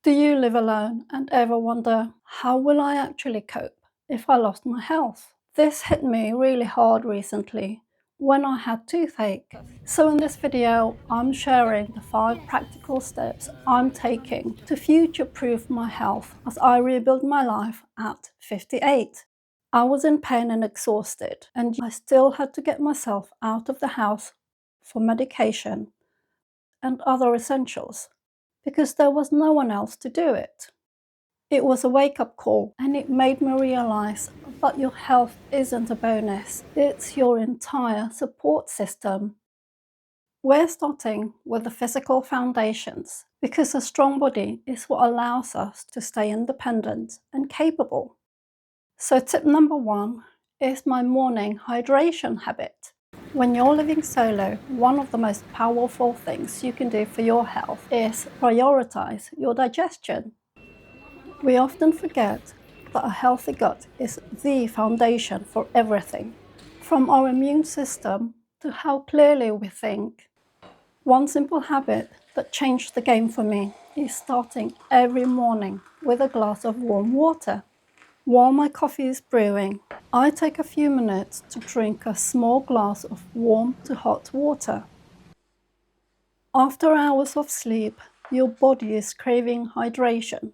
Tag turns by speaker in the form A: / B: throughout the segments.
A: Do you live alone and ever wonder, how will I actually cope if I lost my health? This hit me really hard recently when I had toothache. So in this video, I'm sharing the 5 practical steps I'm taking to future-proof my health as I rebuild my life at 58. I was in pain and exhausted, and I still had to get myself out of the house for medication and other essentials, because there was no one else to do it. It was a wake-up call, and it made me realize that your health isn't a bonus, it's your entire support system. We're starting with the physical foundations, because a strong body is what allows us to stay independent and capable. So tip number 1 is my morning hydration habit. When you're living solo, one of the most powerful things you can do for your health is prioritize your digestion. We often forget that a healthy gut is the foundation for everything, from our immune system to how clearly we think. One simple habit that changed the game for me is starting every morning with a glass of warm water. While my coffee is brewing, I take a few minutes to drink a small glass of warm to hot water. After hours of sleep, your body is craving hydration,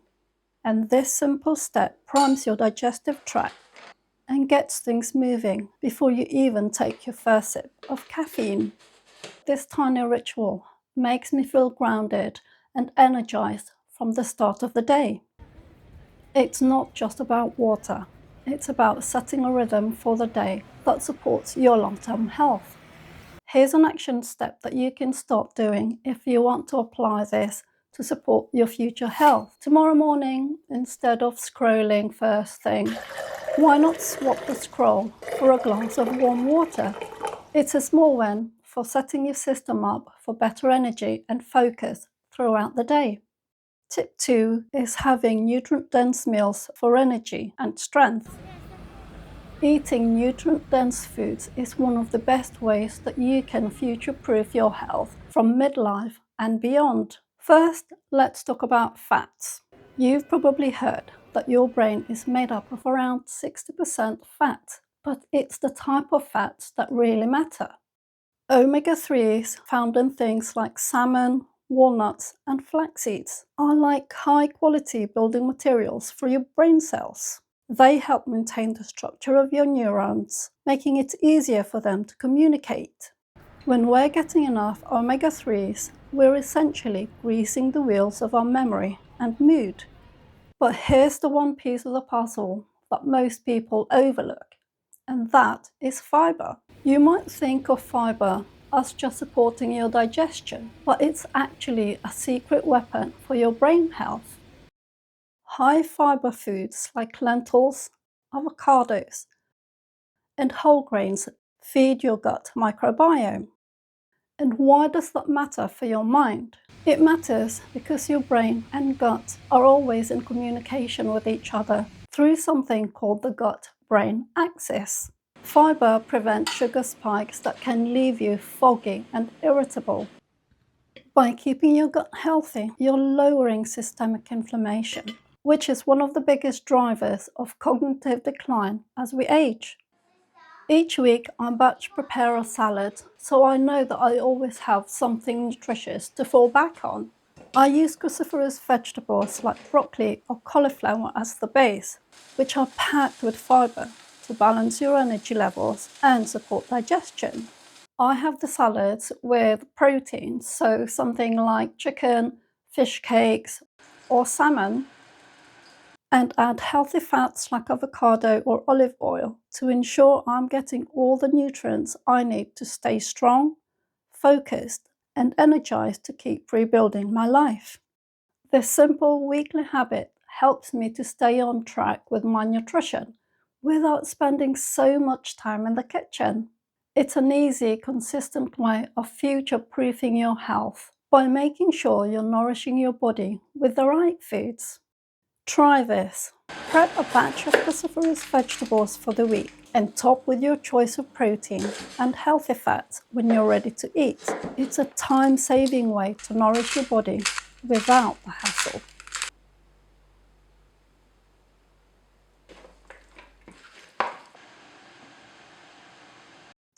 A: and this simple step primes your digestive tract and gets things moving before you even take your first sip of caffeine. This tiny ritual makes me feel grounded and energized from the start of the day. It's not just about water, it's about setting a rhythm for the day that supports your long-term health. Here's an action step that you can start doing if you want to apply this to support your future health. Tomorrow morning, instead of scrolling first thing, why not swap the scroll for a glass of warm water? It's a small win for setting your system up for better energy and focus throughout the day. Tip 2 is having nutrient-dense meals for energy and strength. Eating nutrient-dense foods is one of the best ways that you can future-proof your health from midlife and beyond. First, let's talk about fats. You've probably heard that your brain is made up of around 60% fat, but it's the type of fats that really matter. Omega-3s found in things like salmon, walnuts, and flax seeds are like high-quality building materials for your brain cells. They help maintain the structure of your neurons, making it easier for them to communicate. When we're getting enough omega-3s, we're essentially greasing the wheels of our memory and mood. But here's the one piece of the puzzle that most people overlook, and that is fiber. You might think of fiber as just supporting your digestion, but it's actually a secret weapon for your brain health. High fiber foods like lentils, avocados, and whole grains feed your gut microbiome. And why does that matter for your mind? It matters because your brain and gut are always in communication with each other through something called the gut-brain axis. Fiber prevents sugar spikes that can leave you foggy and irritable. By keeping your gut healthy, you're lowering systemic inflammation, which is one of the biggest drivers of cognitive decline as we age. Each week I batch prepare a salad, so I know that I always have something nutritious to fall back on. I use cruciferous vegetables like broccoli or cauliflower as the base, which are packed with fiber to balance your energy levels and support digestion. I have the salads with protein, so something like chicken, fish cakes, or salmon, and add healthy fats like avocado or olive oil to ensure I'm getting all the nutrients I need to stay strong, focused, and energized to keep rebuilding my life. This simple weekly habit helps me to stay on track with my nutrition without spending so much time in the kitchen. It's an easy, consistent way of future-proofing your health by making sure you're nourishing your body with the right foods. Try this. Prep a batch of cruciferous vegetables for the week and top with your choice of protein and healthy fats when you're ready to eat. It's a time-saving way to nourish your body without the hassle.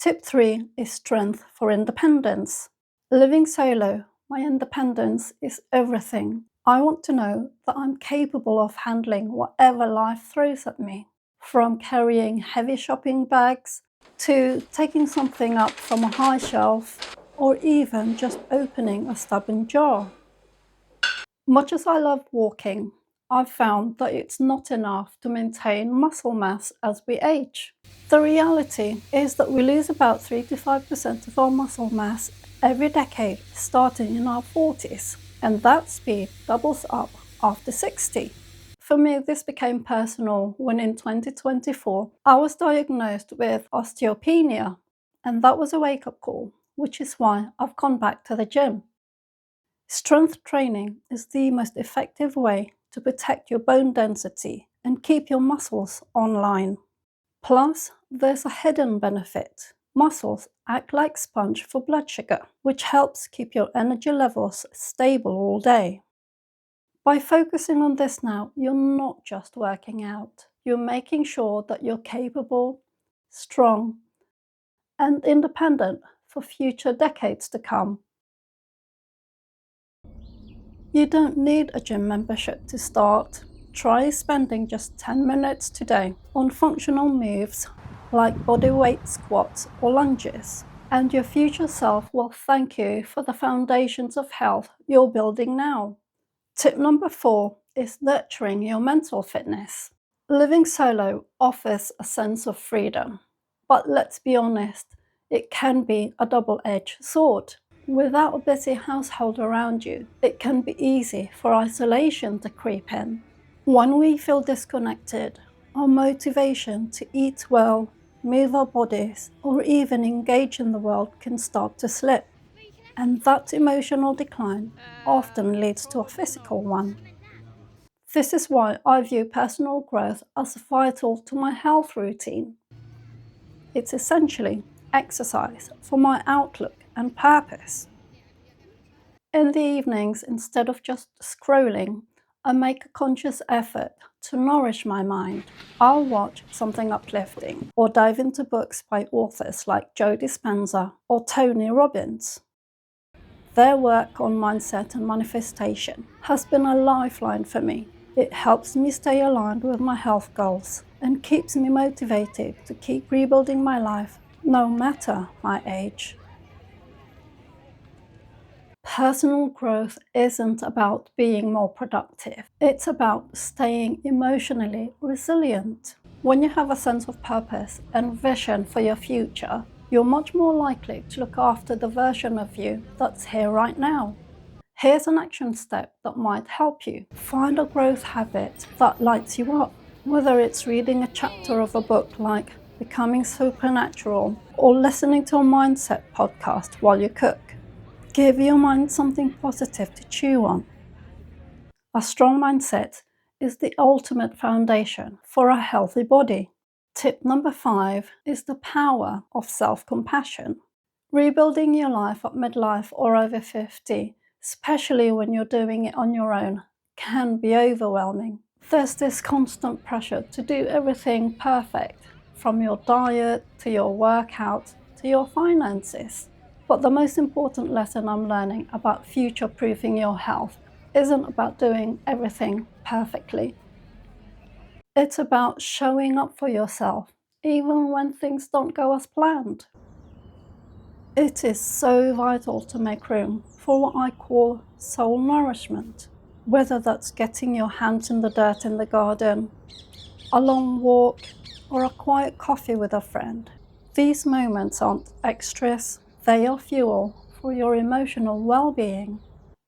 A: Tip 3 is strength for independence. Living solo, my independence is everything. I want to know that I'm capable of handling whatever life throws at me, from carrying heavy shopping bags to taking something up from a high shelf, or even just opening a stubborn jar. Much as I love walking, I've found that it's not enough to maintain muscle mass as we age. The reality is that we lose about 3 to 5% of our muscle mass every decade, starting in our 40s, and that speed doubles up after 60. For me, this became personal when in 2024 I was diagnosed with osteopenia, and that was a wake-up call, which is why I've gone back to the gym. Strength training is the most effective way to protect your bone density and keep your muscles online. Plus, there's a hidden benefit. Muscles act like sponge for blood sugar, which helps keep your energy levels stable all day. By focusing on this now, you're not just working out, you're making sure that you're capable, strong, and independent for future decades to come. You don't need a gym membership to start. Try spending just 10 minutes today on functional moves like bodyweight squats or lunges, and your future self will thank you for the foundations of health you're building now. Tip number 4 is nurturing your mental fitness. Living solo offers a sense of freedom, but let's be honest, it can be a double-edged sword. Without a busy household around you, it can be easy for isolation to creep in. When we feel disconnected, our motivation to eat well, move our bodies, or even engage in the world can start to slip. And that emotional decline often leads to a physical one. This is why I view personal growth as vital to my health routine. It's essentially exercise for my outlook and purpose. In the evenings, instead of just scrolling, I make a conscious effort to nourish my mind. I'll watch something uplifting or dive into books by authors like Joe Dispenza or Tony Robbins. Their work on mindset and manifestation has been a lifeline for me. It helps me stay aligned with my health goals and keeps me motivated to keep rebuilding my life no matter my age. Personal growth isn't about being more productive. It's about staying emotionally resilient. When you have a sense of purpose and vision for your future, you're much more likely to look after the version of you that's here right now. Here's an action step that might help you. Find a growth habit that lights you up, whether it's reading a chapter of a book like Becoming Supernatural or listening to a mindset podcast while you cook. Give your mind something positive to chew on. A strong mindset is the ultimate foundation for a healthy body. Tip number 5 is the power of self-compassion. Rebuilding your life at midlife or over 50, especially when you're doing it on your own, can be overwhelming. There's this constant pressure to do everything perfect, from your diet to your workout to your finances. But the most important lesson I'm learning about future-proofing your health isn't about doing everything perfectly. It's about showing up for yourself, even when things don't go as planned. It is so vital to make room for what I call soul nourishment, whether that's getting your hands in the dirt in the garden, a long walk, or a quiet coffee with a friend. These moments aren't extras, they are fuel for your emotional well-being.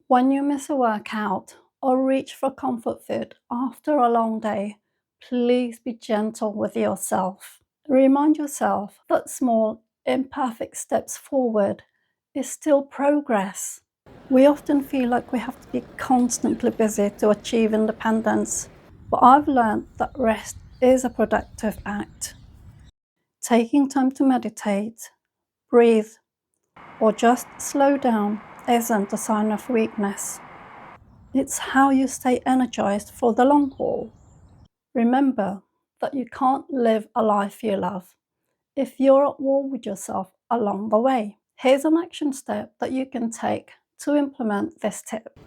A: When you miss a workout or reach for comfort food after a long day, please be gentle with yourself. Remind yourself that small, imperfect steps forward is still progress. We often feel like we have to be constantly busy to achieve independence, but I've learned that rest is a productive act. Taking time to meditate, breathe, or just slow down isn't a sign of weakness. It's how you stay energized for the long haul. Remember that you can't live a life you love if you're at war with yourself along the way. Here's an action step that you can take to implement this tip.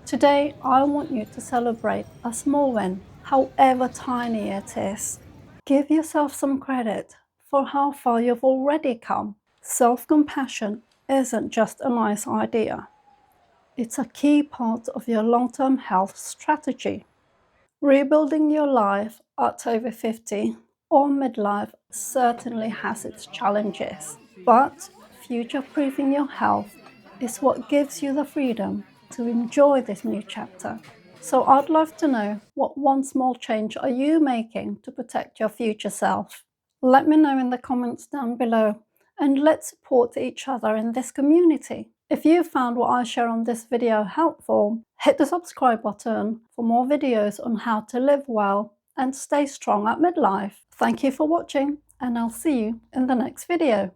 A: Today, I want you to celebrate a small win, however tiny it is. Give yourself some credit for how far you've already come. Self-compassion isn't just a nice idea. It's a key part of your long-term health strategy. Rebuilding your life at over 50 or midlife certainly has its challenges, but future-proofing your health is what gives you the freedom to enjoy this new chapter. So I'd love to know, what one small change are you making to protect your future self? Let me know in the comments down below, and let's support each other in this community. If you found what I share on this video helpful, hit the subscribe button for more videos on how to live well and stay strong at midlife. Thank you for watching, and I'll see you in the next video.